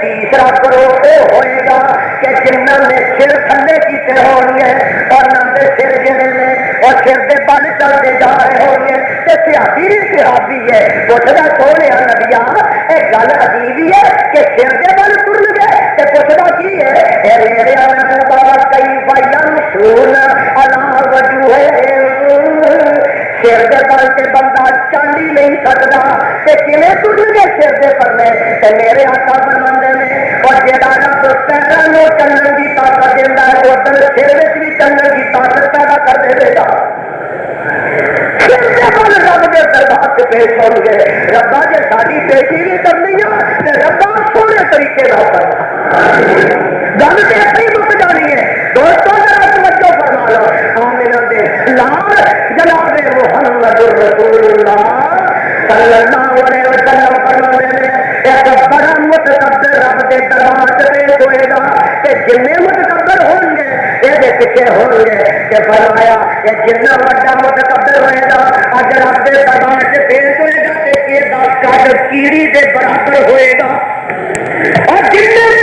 تیسرا کرو وہ ہوئے گا کہ جنہوں نے سر تھلے کیتے ہونگے اور نہ دے سر جنے نے اور سر دے بل چلتے جا رہے ہونگے تے صحابی بھی صحابی ہے پوچھدا سونے نبیا اے گل عجیب ہے کہ سر دے بل ٹر گئے تے پوچھدا کی ہے اے میرے اللہ کئی بیان سون الا وجوہ سر دے بل کے بندہ چل ہی نہیں سکتا تے کیویں ٹر گئے سر دے پرلے تے میرے آقا فرماندے نے اور جڑا رب پیروں میں چلنے کی طاقت دینا ہے وہ دل سر بھی چلنے کی طاقت پیدا کر دے گا رب کے دربار سے پیش ہو گے ربا جی ساری بیٹی بھی کرنی ہے ربا سونے طریقے کا کرنا گل تو اپنی مک جانی ہے دوستوں ذرا توجہ فرما لو آمنہ دے لال جناب محمد رسول اللہ صلی اللہ علیہ وسلم فرماتے ہیں ایک بڑا متکبر رب کے دربار سے پیش ہوئے گا کہ جتنے متکبر ہوں گے یہ پیچھے ہوں گے کہ فرمایا کہ جتنا بڑا متکبر ہوئے گا اج رب کے دربار سے پیش ہوئے گا کہ یہ دس کیڑی کے برابر ہوئے گا اور جتنے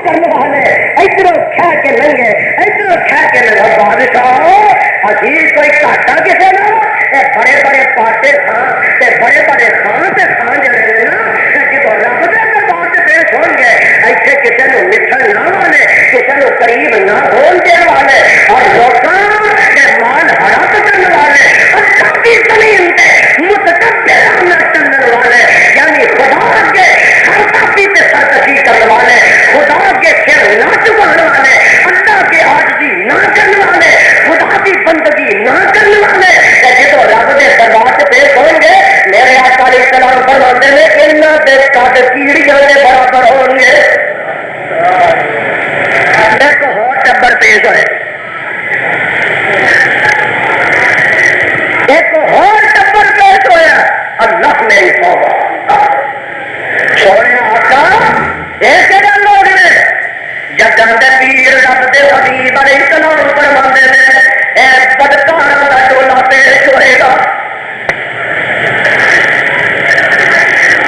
کرنے والے ادھر کھا کے لنگے ادھر کھا کے لگا بادشاہ ابھی کوئی گھاٹا کسی نا بڑے بڑے پاٹے خان بڑے بڑے خان سے خان جڑے نا جب رب کے دربار سے پیش ہو گے ایسے کسی نے مٹھن نہ والے کسی نے قریب نہ بول دین والے اور لوگوں کے مال ہڑپ کرنے والے اور سبھی زمین پہ متکبر نہ چلنے والے یعنی خدا کے ہر کافی پہ سرکشی کرنے والے خدا کے سر نہ چکانے والے اللہ کے عاجزی نہ کرنے والے خدا کی بندگی نہ کرنے والے جب رب کے دربار سے پیش ہوں گے میرے آقا علیہ السلام فرماتے ہیں انہاں دے قد کیڑیاں دے برابر ہوں گے ایک اور ٹبر پیش ہوئے ایک اور ٹبر پیش ہوا اللہ نے سونے آقا یہ کہڑے لوگ نے جگہ پیر رب دے حبیب علیہ السلام فرماندے نے اے بدکاراں دا ٹولا پیش ہوئے گا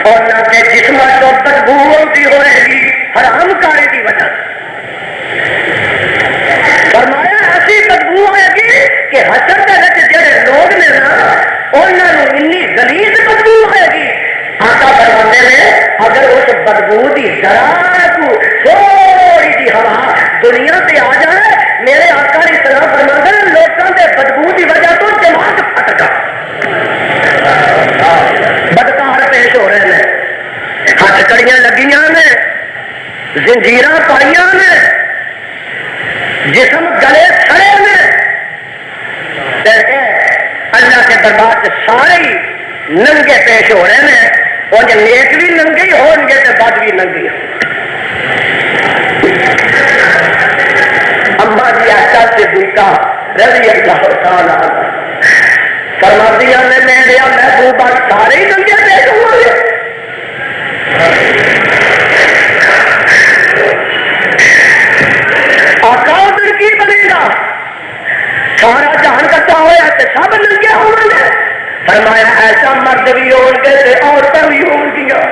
اور نہ کہ جسم تو بدبو ہوتی ہوئے گی حرام کاری کی وجہ فرمایا ایسی بدبو ہوئے گی کہ حشر دے وچ جڑے لوگ نے نا انہاں نوں اتنی غلیظ بدبو ہوئے گی آقا فرماتے ہیں اگر اس بدبو کی ذرا تھوڑی جی ہوا دنیا سے آ جائے میرے آقا علیہ السلام فرماتے ہیں لوگوں کے بدبو کی وجہ تو دماغ پھٹ گا بدکار پیش ہو رہے ہیں ہاتھ کڑیاں لگیاں نے زنجیراں پائیاں نے جسم گلے سڑے نے اللہ کے دربار سے سارے ہی ننگے پیش ہو رہے ہیں اور جو نیک بھی ننگے ہی ہون گے تو بد بھی ننگے اما جی آشا صدیقہ رضی اللہ تعالیٰ فرماتی نے میرے محبوبہ سارے ہی ننگے پیش ہوں گے آقا ادھر کی بنے گا سارا جہان کٹا ہوا تو سب ننگے ہوں گے فرمایا ایسا مرد بھی ہون گے تو عورتیں بھی ہوں گیا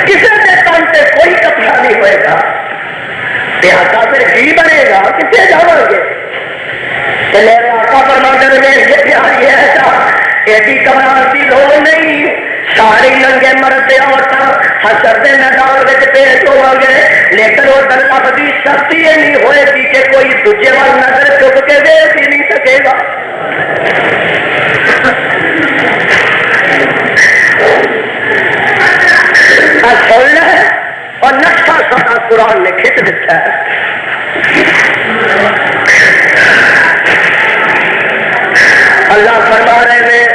کسی کے تن سے کوئی کپڑا نہیں ہوئے گا لہٰذا پھر کی بنے گا کتنے جاؤ گے تو میرے آقا فرماتے رہے یہ پیاری ہے ایسا ایسی گھبراہٹ کی لوڑ نہیں ساری ننگے مرد عورتیں حشر کے میدان میں پیش ہو گے لیکن وہ دلہ کی سختی یہ نہیں ہوئے گی کہ کوئی دوجے وال نظر چک کے دیکھ ہی نہیں سکے گا سن لے اور نقشہ سارا سارا قرآن نے کھچ دیتا ہے. اللہ فرما رہے ہیں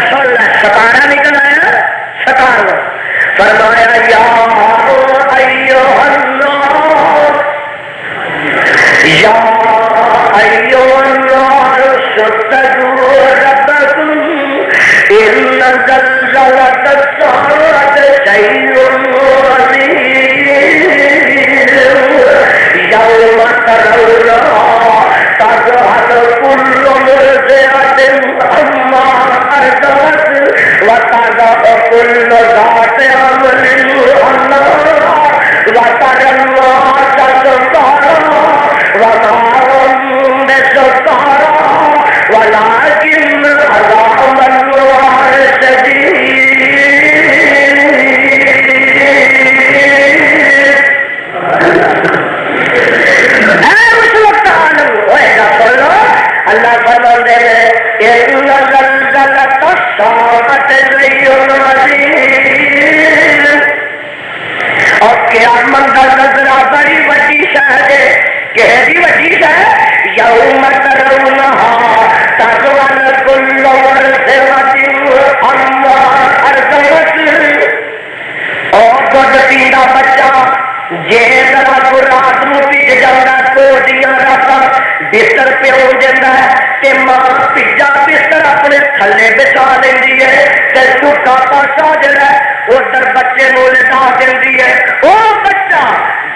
سن لے 17 نکل آیا 17 فرمایا یا ایھا الناس یا ایھا الناس اتقوا ربکم ان زلزلۃ الساعۃ شیء عظیم یوم ترونها تذهل كل مرضعة عما أرضعت وتضع كل ذات حمل حملها وترى الناس سكارى وما هم بسكارى ولكن عذاب الله شديد. اللہ فرماتے ہیں ان زلزلۃ الساعۃ شیء عظیم اور قیامت کا زلزلہ بڑی وڈی شے ہے. کہڑی وڈی شے؟ یوم ترونها تذهل كل مرضعة عما أرضعت. اور دودھ پیندا بچہ جے ذرا کو رات نو پی جاندا کوڑیاں راتاں بستر پہ ہو جاتا ہے تے ماں پجا بستر اپنے تھلے بچا لیندی ہے تے سکا پاسا جڑا ادھر بچے نو لٹا دیندی ہے. او بچہ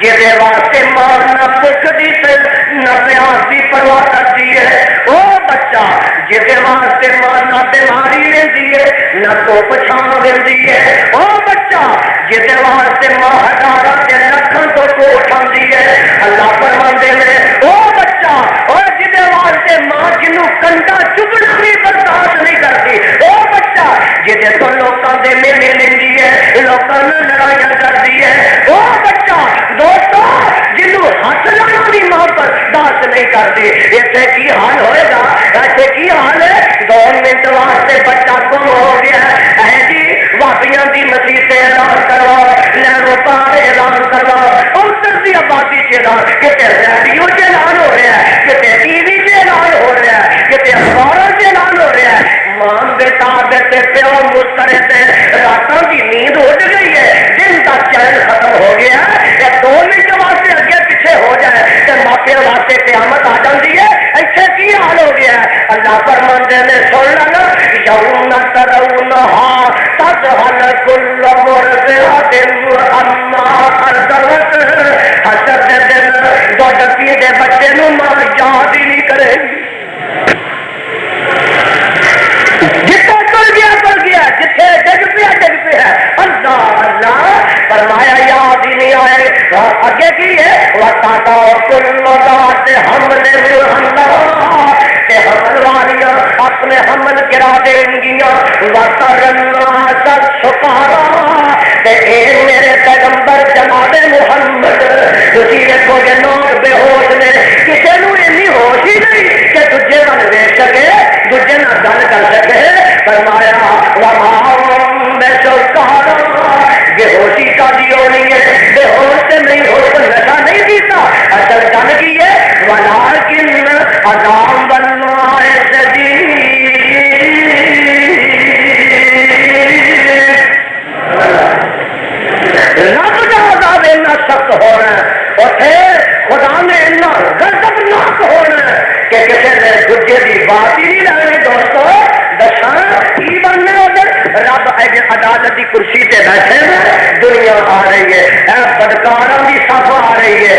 جہدے واسطے ماں نہ بھوک دی تے نہ پیاس دی پرواہ کرتی ہے. او بچہ جہدے واسطے ماں نہ بیماری لیندی ہے نہ دھوپ چھاں دیندی ہے. او بچہ جہدے واسطے ماں ہزاراں تے لکھاں تو کوٹھ آندی ہے. اللہ فرماندے نے او بچہ اور جہدے واسطے ماں جنوں کنڈا چبڑنا بھی برداشت نہیں کرتی. او بچہ جہدے تو لوکاں دے میلے لیندی ہے لوکاں نال لڑائیاں کرتی ہے. او بچہ دوستو جنوں ہاتھ لانا بھی ماں برداشت نہیں کرتی. ایسے کی حال ہوئے گا؟ ایسے کی حال ہے 2 منٹ واسطے بچہ گم ہو گیا ہے جی واپیاں دی مسیح اعلان کرواؤ لہروں پار اعلان کرواؤ اتر دی آبادی سے اعلان کتے ریڈیو سے اعلان ہو رہا ہے کتے ٹی وی سے اعلان ہو رہا ہے کتے اخباروں سے اعلان ہو رہا ہے. ماں بیٹا بیٹے پیو مسکرے تے راتوں کی نیند اٹھ گئی ہے دن کا چین ختم ہو گیا ہے. 2 منٹ واسطے اگے پیچھے ہو جائے تو ماپے واسطے قیامت آ جاتی ہے. ایسے کی حال ہو گیا ہے؟ اللہ فرماندے نے سن لینا یوم ترونها تذهل كل مرضعة عما أرضعت. حشر دے دن دودھ پیندے بچے نو ماں یاد ہی نہیں کرے گی. جتنے چل گیا جتنے ڈگ پیا. اللہ اللہ فرمایا یاد ہی نہیں آئے. اگے کی ہے وَتَضَعُ كُلُّ ذَاتِ حَمْلٍ حَمْلَهَا تے حمل والیاں اپنے حمل گرا دیں گیاں. وَتَرَى النَّاسَ سُکَارَىٰ تے اے میرے پیغمبر جناب محمد تسی دیکھو گے لوگ بے ہوش نے کسی نو اینی ہوش ہی نہیں کہ دوجے ول ویکھ سکے دوجے نال گل کر سکے. فرمایا وَمَا هُم بِسُکَارَىٰ بے ہوشی کا دی ہونی ہے بے ہوش سے نہیں ہوش نشہ نہیں پیتا. اصل گل کی ہے وَلَٰكِنَّ عَذَابَ اللَّهِ شَدِيدٌ. رب کا عذاب اتنا سخت ہو رہا ہے اور پھر خدا نے اتنا غضبناک ہو رہا ہے کہ کسی نے دوجے کی بات ہی نہیں لگنی. دوستو دساں کی بننا ادھر رب عدالت کی کرسی تے بیٹھے ہیں. دنیا آ رہی ہے بدکاراں دی صف آ رہی ہے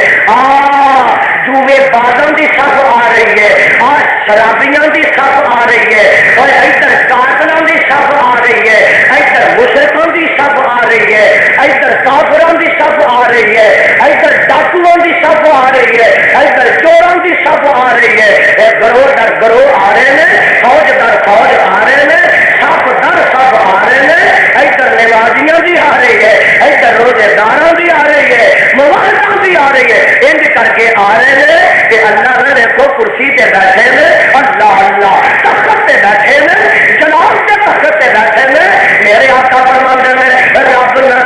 جوے بازاں دی صف آ رہی ہے شرابیاں دی صف آ رہی ہے اور ادھر قاتلاں دی صف آ رہی ہے ادھر مشرکاں دی صف آ رہی ہے ادھر کافراں دی صف آ رہی ہے ادھر ڈاکواں دی صف آ رہی ہے ادھر چوراں دی صف آ رہی ہے. گروہ در گروہ آ رہے ہیں فوج در فوج آ رہے ہیں صف در صف آ رہے ہیں. ادھر نمازیاں دی آ رہی ہے ادھر روزے داراں دی آ رہی ہے مبارکاں دی آ رہی ہے. انج کر کے آ رہے ہیں کہ اللہ نے دیکھو کرسی تے بیٹھے ہیں اللہ اللہ تخت تے بیٹھے ہیں جلال کے تخت تے بیٹھے ہیں. میرے آقا فرماتے ہیں رب نے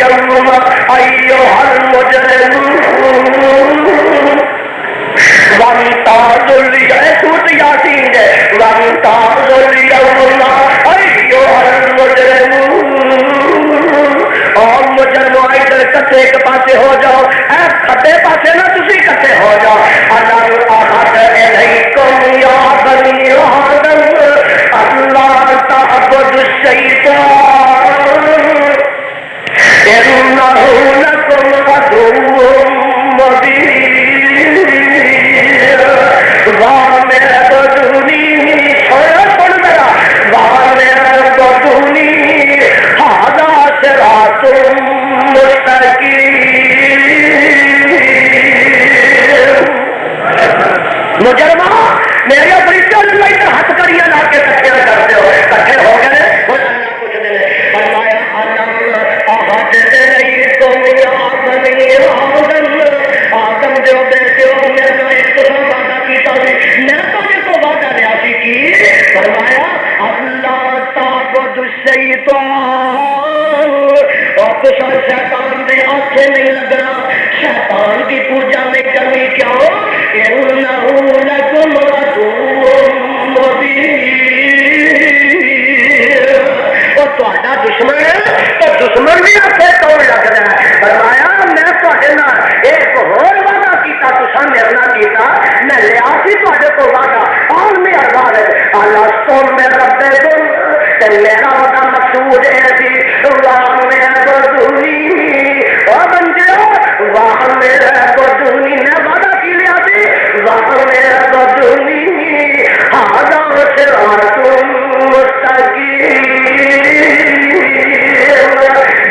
اليوم أيها المجرمون وامتازوا اليوم سورة یاسین ہے وامتازوا اليوم أيها المجرمون اور مجرموں ادھر کٹھے ایک پاسے ہو جاؤ اے کھبے پاسے نہ تسی کٹھے ہو جاؤ اللہ احد الیکم یا بنی آدم اللہ تعبد الشیطان انہ لکم عدو مبین وَاعْبُدُونِي سن میرا وَاعْبُدُونِي هَذَا صِرَاطٌ مُسْتَقِيمٌ مجرمہ میرے فرشتے اللہ ادھر ہاتھ کریاں لا کے کٹھے کرتے ہو کٹھے ہو گئے فرمایا احد الیکم یا بنی آدم جو بیٹے ہو میں تو ایک تو وعدہ کیتا سی میں تو ایک وعدہ لیا سی کی فرمایا اللہ تعبد الشیطان اور تو شیطان دے آنکھیں نہیں لگنا شیطان کی پوجا میں کرنی کیوں انہ لکم عدو مبین اور تہاڈا دشمن ہے تو دشمن بھی آکھے کون لگدا ہے فرمایا میں تہاڈے نال ایک ہور وعدہ کیتا تساں میرے نال کیتا میں لیا سی تہاڈے کو وعدہ اور میں عذاب ہے اللہ تم میں ربکم تے میرا وعدہ مقصود ہے جی واہ میرا بدونی او بندے واہ میرا بدونی میں وعدہ کی لیا سی واہ میرا بدونی ہذا صراط مستقیم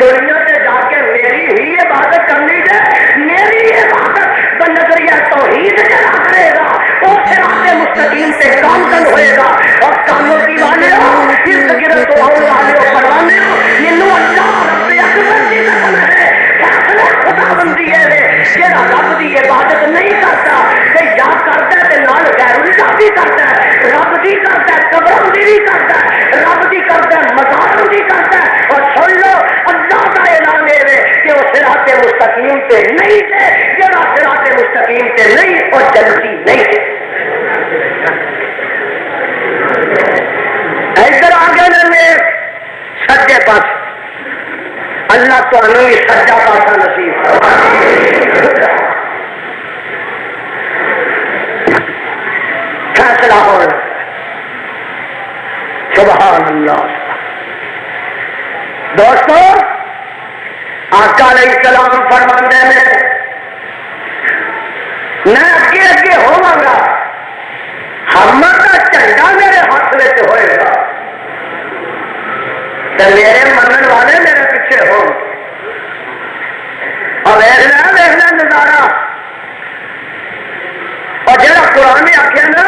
دنیا سے جا کے میری ہی عبادت کرنی ہے میری عبادت بنظریہ توحید چلا کرے گا اور صراط مستقیم سے کام کن ہوئے گا اور کاموں کی والے ہو اس گرد تو آؤ والے ہو پڑھانے ہو یہ اللہ رب اکبر کی قسم ہے فیصلہ خدا بندی ہے جہاں رب کی عبادت نہیں کرتا کہ یا کرتا ہے نال غیر اللہ بھی کرتا ہے رب دی کرتا ہے قبروں دی بھی کرتا ہے رب دی کرتا ہے مزاروں دی کرتا ہے اور سن لو اللہ کا اعلان ہے کہ وہ صراط مستقیم پہ نہیں تھے جہاں صراط مستقیم پہ نہیں اور جنتی نہیں تھے ادھر آگے نے سجے پاس اللہ تو ہمیں سجا پاسا نصیب فیصلہ ہو سبحان اللہ دوستو آقا علیہ السلام فرماندے میں اگے اگے ہوواں گا ہمت کا جھنڈا میرے ہاتھ میں ہوئے گا تو میرے منن والے میرے پیچھے ہو اور دیکھنا نظارہ اور جہاں قرآن نے آخیا نا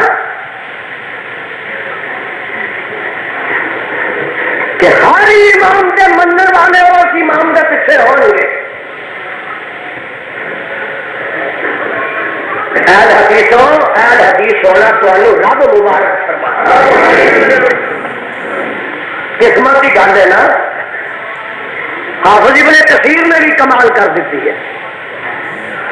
کہ ہر امام کے منن والے اس امام کے پیچھے ہو گے اہل حدیث ہونا تو رب مبارک فرما قسمت کی گل ہے نا حافظ ابن کثیر نے بھی کمال کر دیتی ہے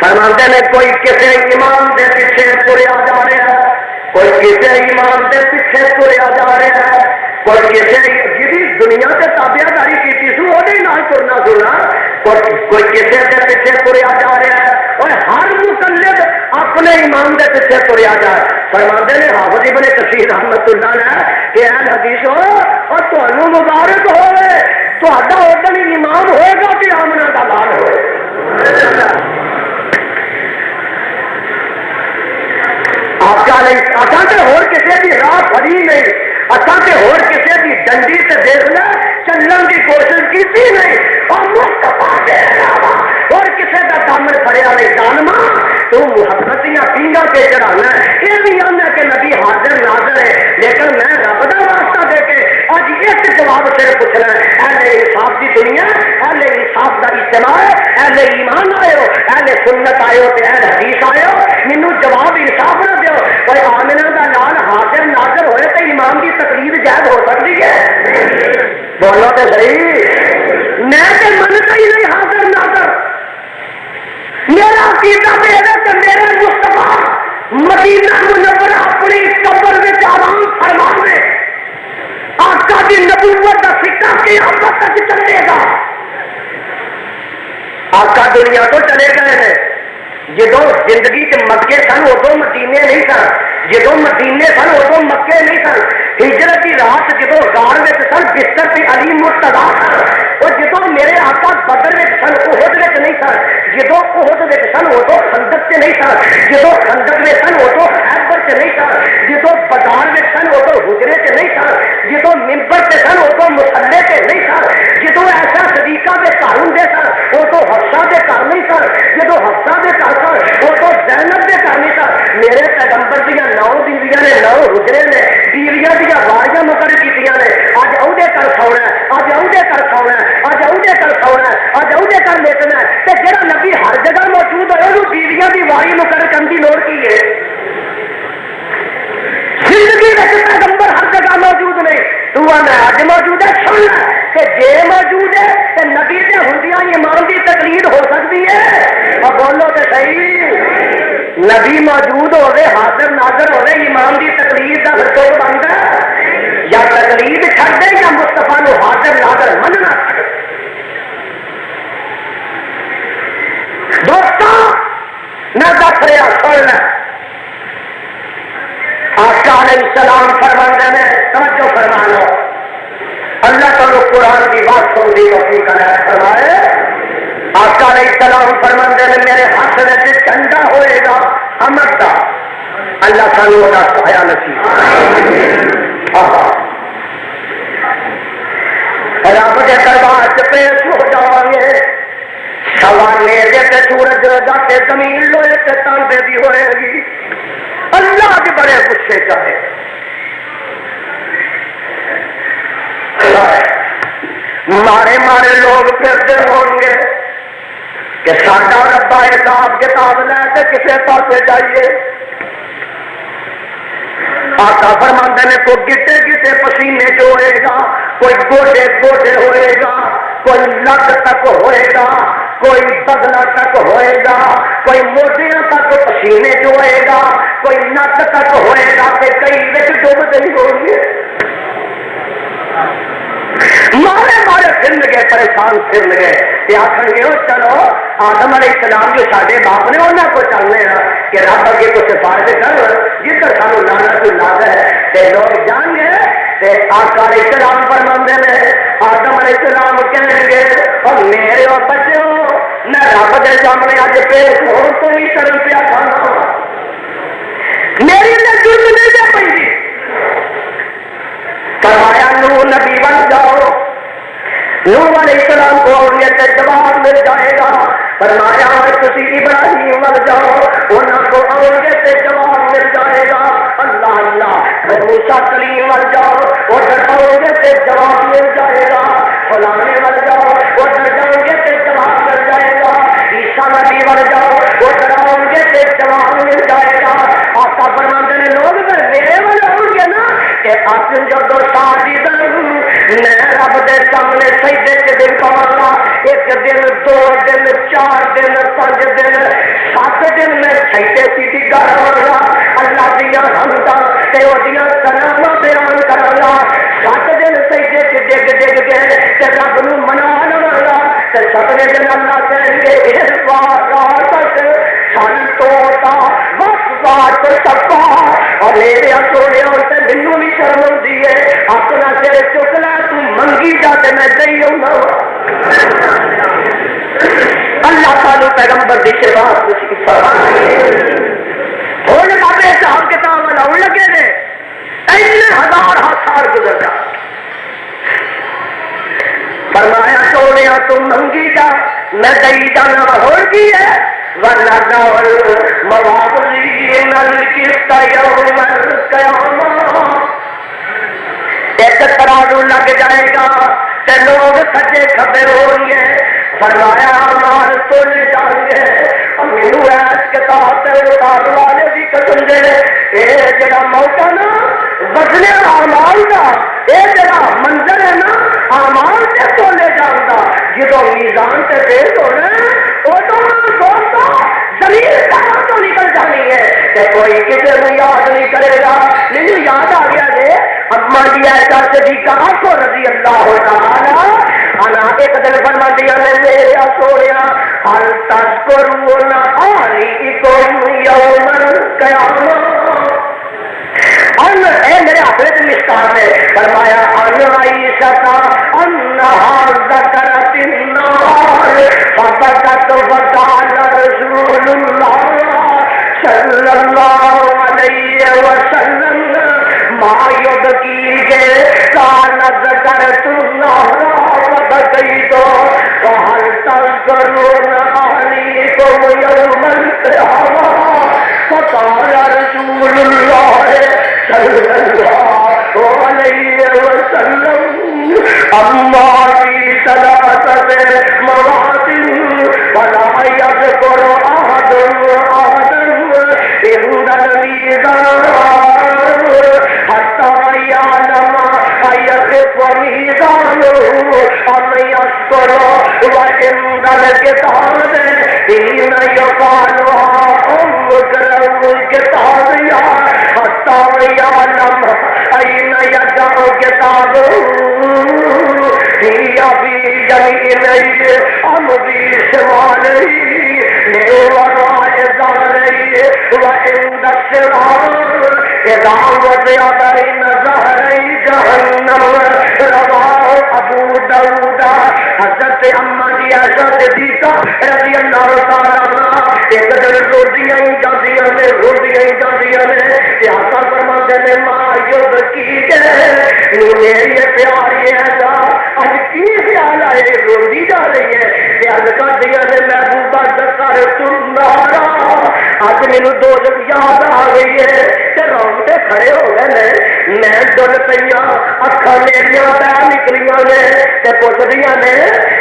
فرماتے نے کوئی کسی امام کے پیچھے تریا جا رہا ہے کوئی کسی امام کے پیچھے تریا جا رہا ہے کوئی کسی جی دنیا سے تابعہ داری کی سو وہ ترنا سنا کوئی کسی کے پیچھے تریا جا رہا ہے اور ہر مقلد اپنے امام کے پیچھے تریا جائے فرماتے نے حافظ ابن کثیر رحمت اللہ نے کہ اہل حدیث ہو اور تمہیں مبارک ہوئے تو ادھر امام ہوئے گا کہ آمنا کا لال ہوئے آقا تے ہور کسی کی راہ پڑی نہیں اصا تے ہور کسی کی ڈنڈی سے دیکھ لے چلن کی کوشش کی نہیں اور مصطفیٰ کے علاوہ اور کسی کا دامن پھڑیا نہیں ظالما تو محبت یا پینگا کے چڑھانا یہ بھی آنا کہ نبی حاضر ناظر ہے لیکن میں رب کا واسطہ دے کے اج ایک جواب صرف پوچھنا ہے اہل انصاف کی دنیا اہل انصاف کا اجتماع اہل ایمان آئے ہو اہل سنت آئے ہو اہل حدیث آئے ہو مینو جواب انصاف نہ دیو کوئی آمنہ کا لال حاضر ناظر ہوئے تو امام کی تقریر جائز ہو سکتی ہے بولو تو صحیح میں منتا ہی نہیں تک چلے گا. آقا دنیا تو چلے گئے ہیں. جدو زندگی چ مکے سن ادو مدینے نہیں سن, جدو مدینے سن ادو مکے نہیں سن. ہجرت کی رات جدو غار میں سن بستر سے علی مرتضیٰ سن, اور جدو میرے آقا بدر میں سن احد میں نہیں سن, جدو احد میں سن ادو خندق سے نہیں سن, جدو خندق میں سن ادو خیبر سے نہیں سن, جدو بازار میں سن ادو حجرے سے نہیں سن, جدو ممبر سے سن ادو مسلے سے نہیں سن, جدو ایسا صدیقہ میں کارون دے سن ادو حفصہ دے کار نہیں سن, جدو حفصہ دے کار سن ادو زینب دے کار نہیں سن. میرے پیغمبر دیا 9 بیویاں نے 9 حجرے نے بیویاں دیا واریاں مقرر کیتیاں نے. اج اودے کر سونا, اج اودے کر سونا, اج اودے کر سونا, اج اودے کر لیٹنا. تے جڑا نبی ہر جگہ موجود ہوئے انہوں بیویاں دی واری مقرر کرن دی لوڑ کی ہے؟ زندگی میں پیغمبر ہر جگہ موجود نہیں, تو میں اج موجود ہے. سن لے کہ جے موجود ہے تے نبی دے ہوندیاں ایمان دی تقلید ہو سکتی ہے؟ اور بولو تے صحیح. نبی موجود ہوئے حاضر ناظر ہوئے ایمان دی تقلید دا حکم بنتا ہے یا تقلید چھڑ دے یا مصطفیٰ نو حاضر ناظر مننا چھڑ دے. دوستو میں دس رہا سن لے, آقا علیہ السلام فرماندے نے توجہ فرما لو, اللہ تعالی قرآن کی بات سن دی توفیق عطا فرمائے. آقا علیہ السلام فرماندے نے میرے ہاتھ میں چنڈا ہوئے گا امر دا, اللہ سانو دا سایہ نصیب. رب کے دربار سے پیش ہو جاؤں گے, سوانے سے سورج جاتے زمین لوہے سے تانبے بھی ہوئے گی. اللہ کے بڑے غصے چاہے مارے مارے لوگ پھرتے ہوں گے کہ ساڈا ربا حساب کتاب لے کے کسے پاسے جائیے. آقا فرماندے نے کوئی گٹے گٹے پسینے جو ہوئے گا, کوئی گوڈے گوڈے ہوئے گا, کوئی لگ تک ہوئے گا, کوئی بگلا تک ہوئے گا, کوئی موٹیاں تک پسینے جو ہوئے گا, کوئی نک تک ہوئے گا, کہ کئی بچ ڈوبتے ہی ہوں گے. مارے مارے پھر گئے, پریشان پھر گئے. آخر گے چلو آدم علیہ السلام جو سارے باپ نے انہوں کو چلنے ہیں کہ رب اگے کو سفارش کر جدھر سانو لانا تو لاگ ہے لوگ جان گے. آقا علیہ السلام فرماندے نے آدم علیہ السلام کہیں گے اور میرے بچوں میں رب کے سامنے اج پیش ہو تو ہی شرم پیا کھانا, میری ضرورت نہیں دے پی. فرمایا نوح نبی بن جاؤ, نوح علیہ السلام کو اولیت جواب مل جائے گا. فرمایا تسی ابراہیم بن جاؤ, انہوں کو اولیت جواب مل جائے گا. اللہ اللہ موسیٰ کلیم بن جاؤ, ادھر اولیت جواب مل جائے گا. فلانے بن جاؤ, ادھر اولیت جواب مل جائے گا. عیسیٰ نبی بن جاؤ, ادھر اولیت جواب مل جائے گا. آقا فرماندے نے لوگ میرے والے ہوں گے نا کہ آپ جدو شادی میں رب دے سامنے سجدے کے دن پاؤں, ایک دن 2 دن 4 دن 5 دن 7 دن میں سجدے سیدھی گا, اللہ دیا حمداں تے اودیاں سلاماں بیان کراں گا. 7 دن سجدے تے ڈگ ڈگ کے تے رب نو منا لواں گا. تے 7ویں دن اللہ کہیں گے اس رات سن توتا وقت سپا, اور میرے سونے تے مینوں بھی شرم آتی ہے. اپنا سر چک لا, تو منگی جا تے میں دئی آؤں. اللہ سانو پیغمبر دی شفاعت نصیب فرمائے. ہن بابے حساب کتاب لاؤن لگے نے, اینے 1000 سال گزر جا. فرمایا سونے تو منگی جا میں دئی جانا. ہو کی ہے وَنَدَعُ الْمَوَازِينَ الْقِسْطَ يَوْمَ الْقِيَامَةِ. ایک ترازو لگ جائے گا تے لوگ سجے کھبے ہوں گے. فرمایا مال تولے جائیں گے. مینو ایس کتاب تے اتار والے دی قسم دے, اے جڑا موقع نا وزن اعمال دا, اے جڑا منظر ہے نا اعمال تے تولے جان دا, جدو میزان تے پیش ہونا ادو دوستو زمین کہاں تو نکل جانی ہے کہ کوئی کسی کو یاد نہیں کرے گا. مجھے یاد آ گیا ہے اما جی ایسا صدیقہ کو رضی اللہ تعالی انا ایک دن فرماندیاں نے میرے سونیا حل تذکرون علیکم یوم القیامہ ان اے میرے حضرت مشکار نے فرمایا ان عائشہ انہا ذکرت النار فبکت وقال رسول اللہ صلی اللہ علیہ وسلم ما یبکیک قال ذکرت النار فبکیت وهل تذکرون علیکم یوم القیامہ فقال رسول اللہ صلی اللہ علیہ وسلم اما فی ثلاثۃ مواطن ولا یذکر احد عند المیزان حتی یعلم ایقف میزانه ام یذکر وعند الکتاب حین یقالها اقرأوا الکتاب حتی یعلم این یدع کتابه هی فی یمینه ام فی شماله وراء ظهره وعند الصراط اذا وضع بین ظهری جہنم رواه ابو داؤد حضرت اما دی حضرت صدیقہ رضی اللہ تعالی عنہ ایک دن روزیاں جاندیاں نے آقا فرماتے نے ماں یوب کی گئے میری پیاری ہے اج کی خیال آئے روزی جا رہی ہے عرض کر دیا نے محبوبہ ذکر تمہارا اج مینو دو یاد آ گئی ہے تے رونگٹے کھڑے ہو گئے نے میں دل پئیاں اکھاں میریاں پہ نکلیاں نے تے پوچھدیاں نے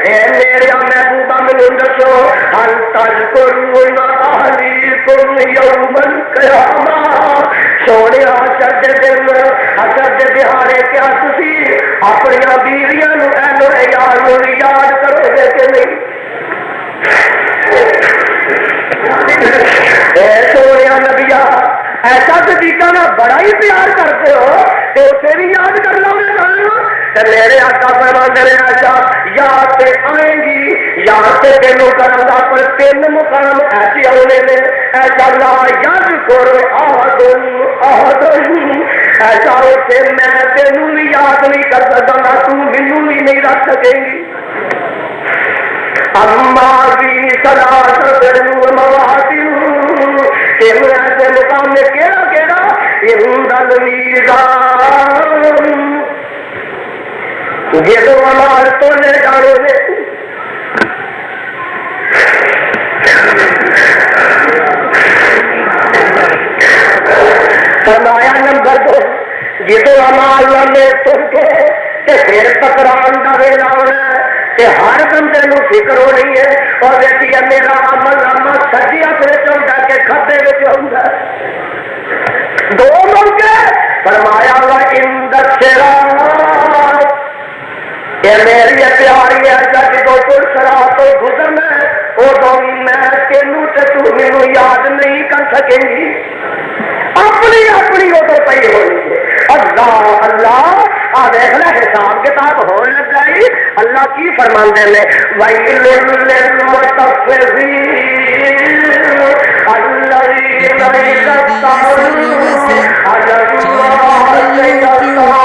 اے میرا محبوبہ مینو دسو حل تذکرون علیکم یوم القیامہ سونے حشر دے دن حشر دے دہاڑے کیا تسی اپنی بیویاں نو اینو یاد کرو گے کہ نہیں اے سونے نبیا ایسا صدیقہ نا بڑا ہی پیار کرتے ہو تو اسے بھی یاد کر لو گے میرے آقا فرماتے ہیں ایسا یاد سے آئیں گی یاد سے تینوں کروں گا پر تین مقام ایسے ہونے میں ایسا لا یاد کرو ایسا ہوتے میں تینوں بھی یاد نہیں کر سکتا گا تو مینوں بھی نہیں رکھ سکیں گی اما بھی ثلاثۃ مواطن ایسے مقام میں کیڑا عند المیزان جدو امال تولے جانے میں فرمایا نمبر 2 جدو امال والے تل کے پھر پکران کا ویلا ہونا تے ہر بندے نو فکر ہو رہی ہے اور ویسی میرا عمل سجی اپنے چاہتا کہ کھبے وچ ہوندا دو موقع فرمایا وا ان الصراط اے میری پیاری ہے جب تو صراط تو گزرنا ادو میں تینوں تے تو مینوں یاد نہیں کر سکیں گی اپنی ادو پی ہونی اللہ اللہ آ دیکھنا حساب کتاب ہو لگائی اللہ کی فرماندے نے ویل للمطففین الذین اذا اکتالوا علی اللہ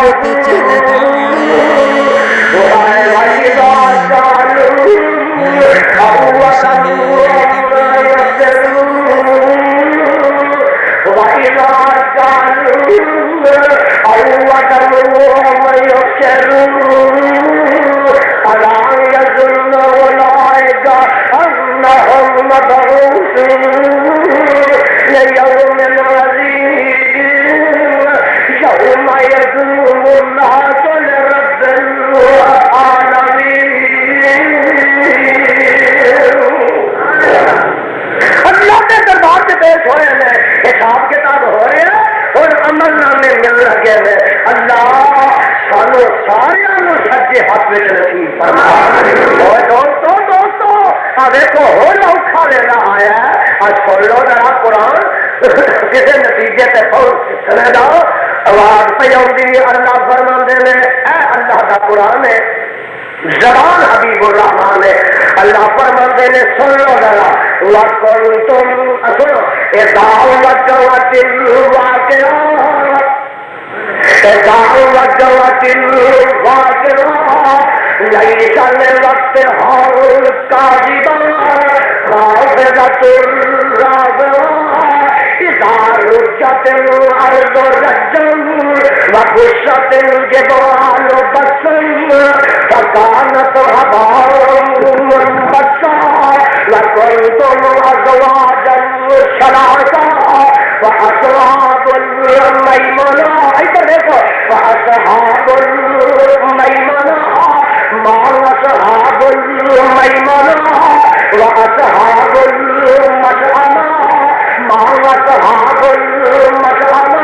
یستوفون حساب کتاب ہو رہے ہیں اور عمل نامے مل لگے ہیں اللہ سانو سارے سجے ہاتھ میں نصیب فرما اور دوستو دیکھو ہو اوکھا لینا آیا ہے آج سن لو ذرا قرآن کسی نتیجے سے پہنچ چلے جاؤ آواز پہ آؤں اللہ فرماندے نے اے اللہ کا قرآن ہے زبان حبیب الرحمان ہے. اللہ فرماتے نے سن لو ذرا وَكُنْتُمْ سنو اِذَا وَقَعَتِ الْوَاقِعَةُ لَيْسَ لِوَقْتِهَا كَاذِبَةٌ خَافِضَةٌ رَافِعَةٌ إِذَا رُجَّتِ الْأَرْضُ رَجًّا وَبُسَّتِ الْجِبَالُ بَسًّا فَكَانَتْ هَبَاءً مُنبَثًّا وَكُنتُمْ أَزْوَاجًا ثَلَاثًا وَأَصْحَابُ الْمَيْمَنَةِ ادھر دیکھو وَأَصْحَابُ الْمَيْمَنَةِ مَا أَصْحَابُ الْمَيْمَنَةِ وَأَصْحَابُ الْمَشْأَمَةِ مَا أَصْحَابُ الْمَشْأَمَةِ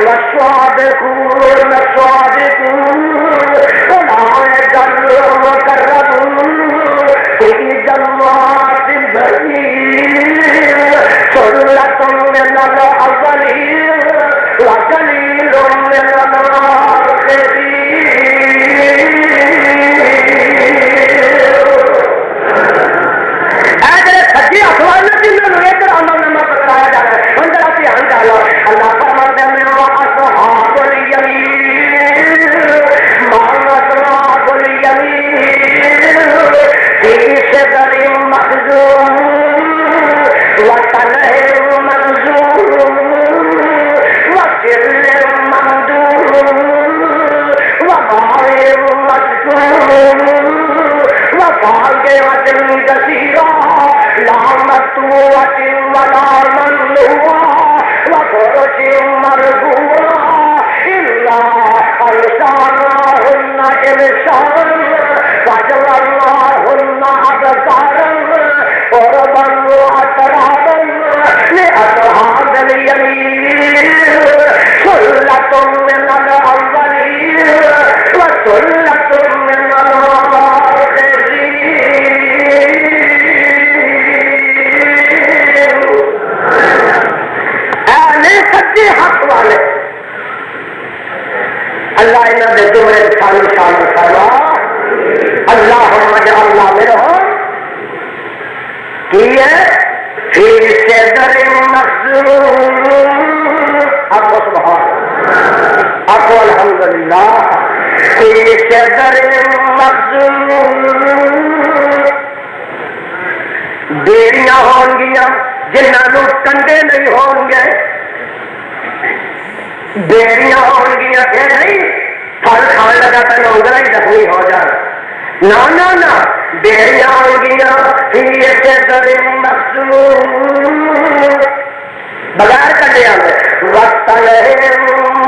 وَالصَّادِقُونَ الصَّادِقُونَ أُولَئِكَ الْمُقَرَّبُونَ فِي جَنَّاتِ النَّعِيمِ ثُلَّةٌ مِّنَ الْأَوَّلِينَ وَقَلِيلٌ مِّنَ الْآخِرِينَ. سچی اخبار میں جنہوں نے ادھر عمل نامہ پکڑایا جا رہا ہے ان ذرا دھیان ڈالو. اللہ فرماتے ہیں وَأَصْحَابُ الْيَمِينِ مَا أَصْحَابُ الْيَمِينِ فِي سِدْرٍ مَّخْضُودٍ وَطَلْحٍ مَّنضُودٍ وَظِلٍّ مَّمْدُودٍ وَمَاءٍ مَّسْكُوبٍ وَفَاكِهَةٍ كَثِيرَةٍ لَا مَقْطُوعَةٍ وَلَا مَمْنُوعَةٍ وَفُرُشٍ مَّرْفُوعَةٍ إِنَّا أَنشَأْنَاهُنَّ إِنشَاءً فَجَعَلْنَاهُنَّ أَبْكَارًا عُرُبًا وَأَتْرَابًا لِأَصْحَابِ الْيَمِينِ ثُلَّةٌ مِّنَ الْأَوَّلِينَ وَثُلَّةٌ مِّنَ الْآخِرِينَ. سچے حق والے اللہ انہوں نے زمرے شامل فرما. اللہم اجعلنا منہم کی ہے فی صدر مخضود. آپ کو سبحان آپ کو الحمدللہ فی صدر مخضود. بیڑیاں ہون گیا جنہوں کنڈے نہیں ہون گے. بیڑیاں ہون گیا کہ نہیں پھل کھان لگا تو انگلا ہی زخمی ہو جائے. نہ بیڑیاں ہون گیا فی صدر مخضود بغیر کنڈیا میں وَطَلْحٍ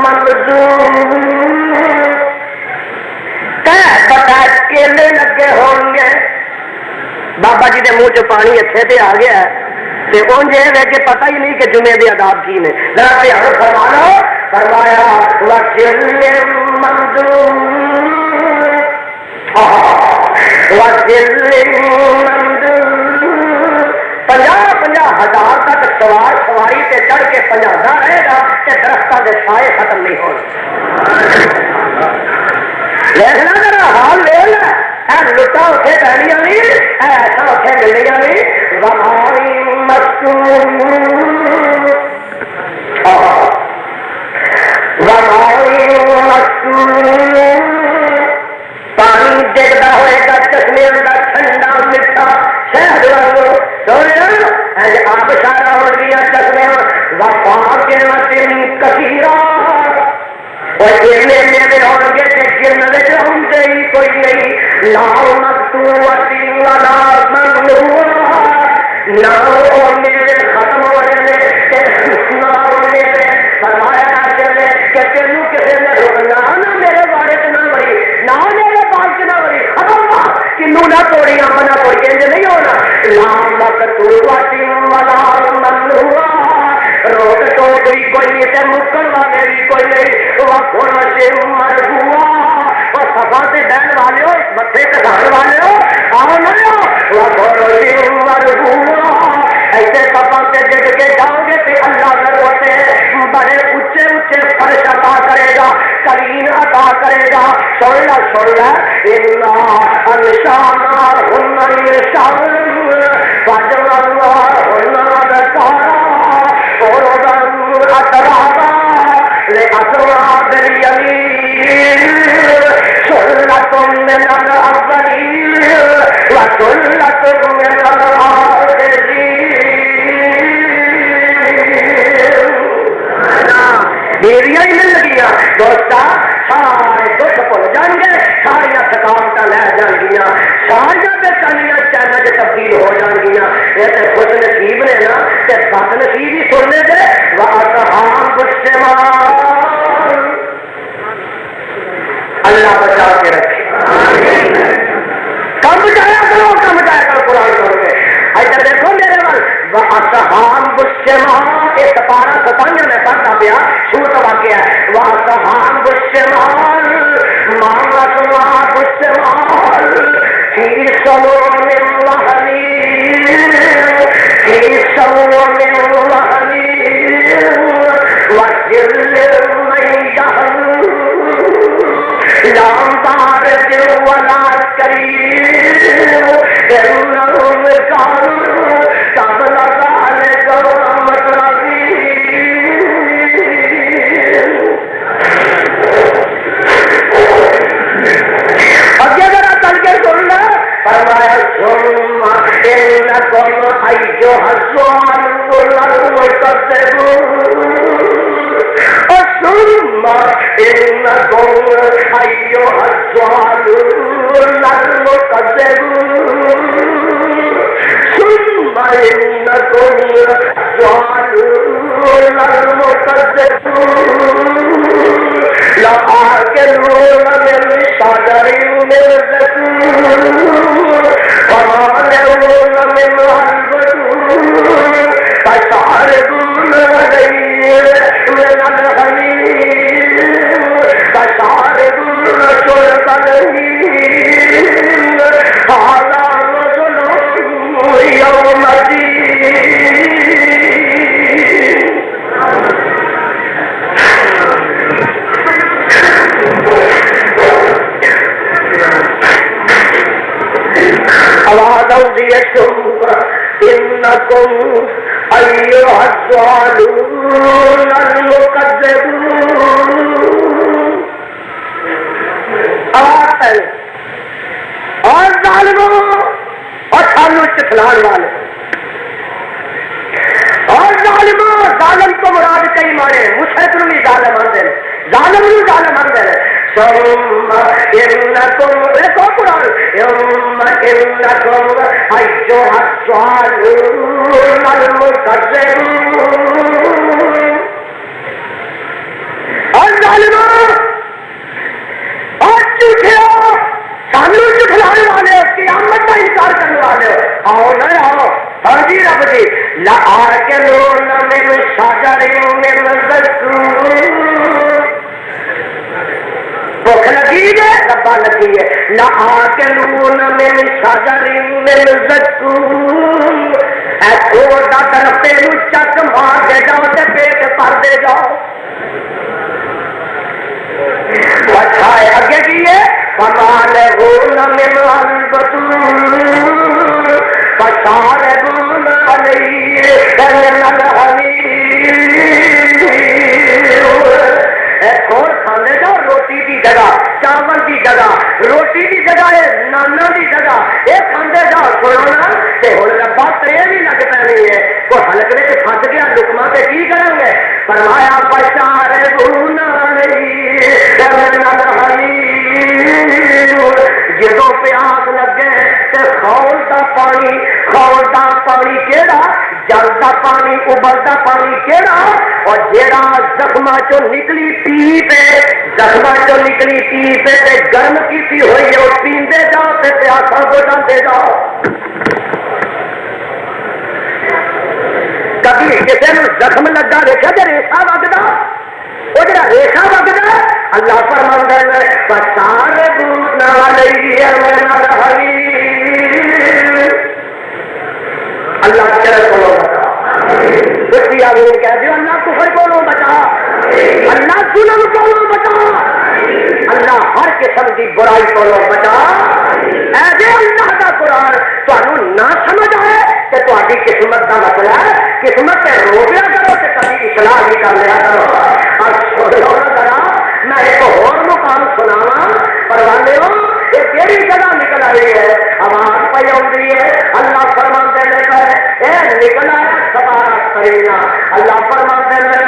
مَّنضُودٍ بتا کیلے لگے ہون گے. بابا جی کے منہ چ پانی اتنے تے آ گیا انج ہے کہ پتہ ہی نہیں کہ جمعے کے آداب کی نے. ذرا دھیان فرما لو. فرمایا وَظِلٍّ مَّمْدُودٍ وَظِلٍّ مَّمْدُودٍ 50,000 تک سواری سے چڑھ کے پہنچاتا رہے گا کہ درختوں کے سائے ختم نہیں ہونے. دیکھنا ذرا حال لے لے لٹا اتنے پہنیا نہیں ایسا اتنے ملنیا نہیں. وَمَاءٍ مَّسْكُوبٍ پانی ڈگتا ہوئے گا چشمے کا ٹھنڈا میٹھا شہد واگو آپ سارا ہو گیا چشمے وَفَاكِهَةٍ كَثِيرَةٍ. اور میرے ہون گے کہ جنت ہوں گے ہی کوئی نہیں. لا مقطوعۃ ولا ممنوعۃ نہ میرے ختم ہو رہے نہ میرے فرمایا چلے کہ تینوں کسی نے روکنا نہ میرے بارے چ نہ بڑی نہ میرے پاس چ نہ بڑی. کنوں نہ توڑیاں بنا کوئی انج نہیں ہونا. لا مقطوعۃ ولا ممنوعۃ روک ٹوک بھی کوئی نہیں تے مکن والے بھی کوئی نہیں. وَفُرُشٍ مَّرْفُوعَةٍ اور صفا سے بیٹھ والے ہو متھے کسان والے ہو آؤ نہ وَفُرُشٍ مَّرْفُوعَةٍ ایسے صفا سے ڈگ کے جاؤ گے تو اللہ ہوتے بڑے اونچے اونچے فرش عطا کرے گا. کبھی یقین عطا کرے گا. سن لا انا انشاناہن انشاء فجعلناہن ابکارا عربا اترابا لأصحاب الیمین سنۃ من الاولین وسنۃ من میریاں ہی مل گیا دوستا. سارے دکھ بھول جان گے, ساریا تھکاوٹ لے جان گیا, ساریا بےچانیاں چینج تبدیل ہو جان گیا. یہ تو خوش نصیب نے نا, بد نصیب ہی سننے دے. اللہ بچا کے رکھے. کم جایا کرو قرآن سن کے. ادھر دیکھو میرے وَأَصْحَابُ الشِّمَالِ یہ سپارہ ستانیہ میں پڑھتا پیا سورت واقعہ ہے. وَأَصْحَابُ الشِّمَالِ مَا أَصْحَابُ الشِّمَالِ فِي سَمُومٍ وَحَمِيمٍ فِي سَمُومٍ وَحَمِيمٍ وَظِلٍّ مِّن يَحْمُومٍ لَا بَارِدٍ وَلَا كَرِيمٍ إِنَّهُمْ كَانُوا قبل ذلك مترفين. اگے ذرا چل کے سننا. فرمایا ثم إنكم أيها الضالون المكذبون ثم إنكم أيها الضالون المكذبون ثم إنكم الضالون المكذبون لآكلون من شجر من زقوم ومالئون منها البطون فشاربون عليه من الحميم فشاربون شرب الهيم هذا نزلهم يوم الدين. آواز آؤں إنكم أيها الضالون المكذبون. آواز اور ظالموں اور سانو چٹھلان والے اور ظالموں. ظالم کو مراد کئی مانے, مشرک نو بھی ظالم آندے نے, ظالم نو ظالم آندے نے. ثم إنكم دیکھو قرآن ثم إنكم أيها الضالون المكذبون. اور ظالموں اور جھوٹے ہو, سانو جھٹلانے والے, قیامت کا انکار کرنے والے, آؤ نہ آؤ. ہاں جی رب جی لآكلون من شجر من زقوم. بھوک لگی ہے ربا لگی ہے. لآكلون من شجر من زقوم. اے کھوڑ دا درختے نو چک مار دے جاؤ تے پیٹ بھر دے جاؤ. اچھا ہے اگے کی ہے فمالئون منها البطون فشاربون عليه من الحميم. ایک اور کھانے جاؤ روٹی کی جگہ, چاول کی جگہ, روٹی کی جگہ ہے نانا کی جگہ, یہ کھانے جاؤ سنونا. ہوں ربا ترے بھی لگ پی ہے, وہ حلقے سے پھنس گیا لکما سے کی کریں گے. فرمایا فشاربون عليه من الحميم. جدو پیاس لگے تے کھولتا پانی کیڑا, جلتا پانی ابلتا پانی کیڑا, اور جیڑا زخمہ چو نکلی پیپ زخمہ چو نکلی پیپ تے گرم کی ہوئی ہے وہ پیندے جاؤ تے پیاسا بجاندے جاؤ. کبھی کسی نے زخم لگا دیکھا کہ ریشا وگدا, وہ جڑا ریشا وگدا اللہ فرماندا ہے فشاربون علیہ من الحمیم. اللہ چر کو بچا, کہہ دیو اللہ کفر کو بچا, اللہ ظلم کو بچا، اللہ ہر قسم کی برائی کو بچا۔ ایسے اللہ کا قرآن تمہیں نہ سمجھ آئے کہ تاری قسمت کا مسئلہ ہے، قسمت سے رو لیا کرو کہ کبھی اصلاح بھی کر لیا کرو۔ اور سن لو ذرا، میں ایک اور مقام سناوا، پروانے ہو یہ کیڑی جگہ نکل آئی ہے، آواز پہ آئی ہے، اللہ فرماتے ہیں اے نکل آیا سوارا کرینا، اللہ فرماتے ہیں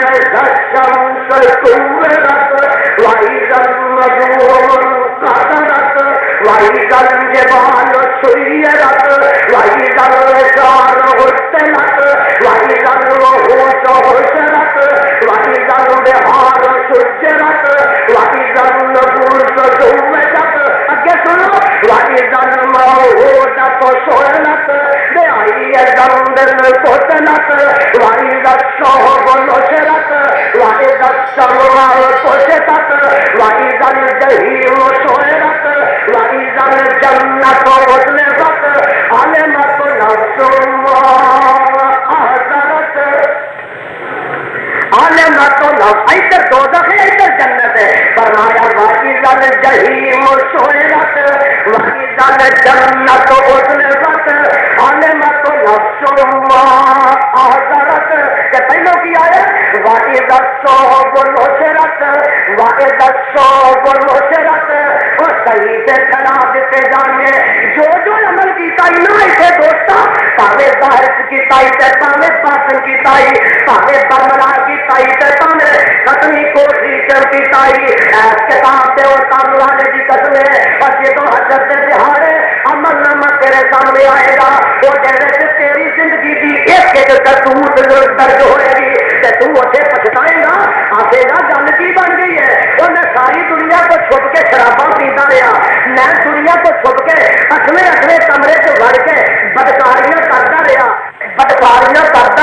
وَإِذَا الْجِبَالُ سُيِّرَتْ وَإِذَا الْعِشَارُ عُطِّلَتْ وَإِذَا الْوُحُوشُ حُشِرَتْ وَإِذَا الْبِحَارُ سُجِّرَتْ وَإِذَا النُّفُوسُ زُوِّجَتْ اگے سنو وَإِذَا الْمَوْءُودَةُ سُئِلَتْ بِأَيِّ ذَنبٍ قُتِلَتْ وَإِذَا الصُّحُفُ نُشِرَتْ وَإِذَا السَّمَاءُ كُشِطَتْ وَإِذَا الْجَحِيمُ سُعِرَتْ وَإِذَا الْجَنَّةُ أُزْلِفَتْ عَلِمَتْ نَفْسٌ مَّا أَحْضَرَتْ عَلِمَتْ نَفْسٌ ادھر دوزخ ہے ادھر جنت ہے، فرمایا وَإِذَا الْجَحِيمُ سُعِرَتْ وَإِذَا الْجَنَّةُ أُزْلِفَتْ عَلِمَتْ نَفْسٌ مَّا أَحْضَرَتْ کہ پہلو کی آیا وَإِذَا الصُّحُفُ نُشِرَتْ وَإِذَا الصُّحُفُ نُشِرَتْ اور صحیح سے کھلا دیتے جانے جو عمل کیتا ہی نہ اسے دوستا پاوے ظاہر کی تائی تے پاوے باطن کی تائی پاوے برملا کی تائی تے پاوے ختمی کوشش کی تائی ایس کتاب دے اور تابلانے کی قسم ہے اور یہ تو حضرت دہاڑے عمل نامہ تیرے سامنے آئے گا وہ جیسے تیری زندگی کی ایک کرتوت درج ہوئے گی کہ تو اسے پچھتائے گا آگے گا گل کی بن گئی ہے اور میں ساری دنیا کو چھپ کے شراباں پیتا رہا، میں دنیا کو چھپ کے اپنے کمرے سے وڑ کے بدکاریاں کرتا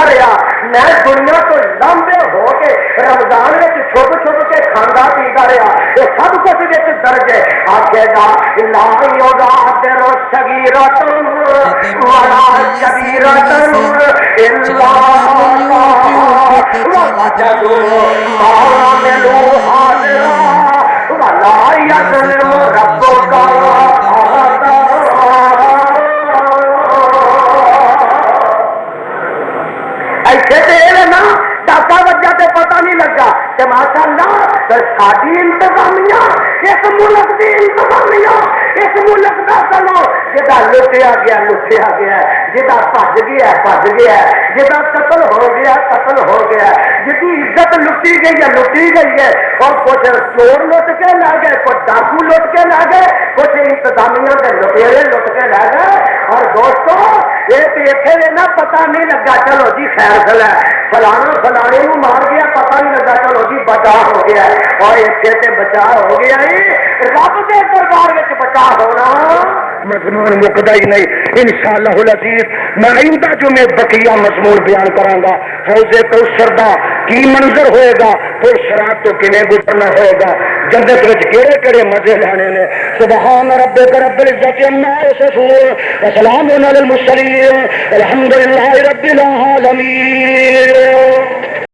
رہا میں دنیا کو لمبے ہو کے رمضان میں چھپ کے کھانا پیتا رہا، یہ سب کچھ درج ہے آگے گا لا یغادر صغیرۃ ولا کبیرۃ الا ووجدوا ما عملوا حاضرا ولا یظلم ربک احدا۔ ایسے تو نا ڈاکہ وجہ تو پتہ نہیں لگا کہ ماشاء اللہ ساری انتظامیہ اس ملک کی انتظامیہ اس ملک کا چلو جا لٹیا گیا جا بھج گیا جا قتل ہو گیا جی عزت لٹی گئی ہے اور کچھ چور لٹ کے لے گئے کچھ ڈاکو لٹ کے لے گئے کچھ انتظامیہ کے لٹیرے لٹ کے لے گئے اور دوستو یہ دیکھے نا پتہ نہیں لگا چلو جی خیر ہے فلانے کو مار گیا پتہ نہیں لگا چلو جی بچا ہو گیا اور اتنے سے بچا ہو گیا رب کے دربار میں بچا ہونا مضمون مکدا ہی نہیں انشاءاللہ العزیز میں آئندہ جو میں بقیہ مضمون بیان کراں گا حوض کوثر دا کی منظر ہوئے گا پھر شراب تو کنے گزرنا ہوئے گا جنت وچ کیڑے مزے لینے نے سبحان ربک رب العزت عما یصفون وسلام علی المرسلین الحمدللہ رب العالمین۔